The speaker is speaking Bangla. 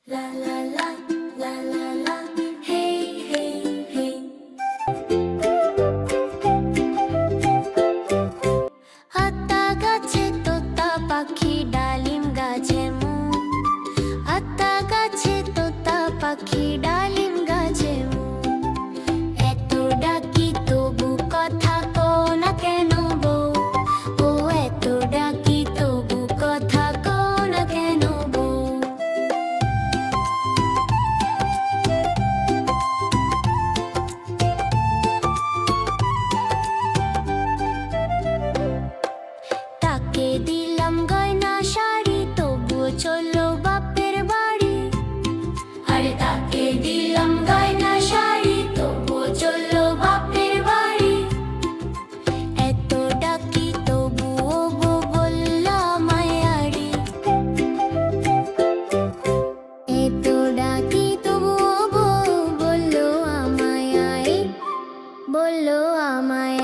La la la, la la la, hey hey hey. আতা গাছে তোতা পাখি ডালিম গাছে মৌ, আতা গাছে তোতা পাখি ডালিম গাছে মৌ। এত ডাকি তবু কথা কও না কেন বউ, ও এত ডাকি তবু কথা কও না কেন বউ। তাকে দিলাম গয়না শাড়ি তবুও চললো বাপের বাড়ি। আরে তাকে দিলাম গয়না শাড়ি তবুও চললো বাপের বাড়ি। এত ডাকি তবুও বউ বলল আমায় আড়ি। এত ডাকি তবুও বউ বলল আমায় আয়, বলল আমায়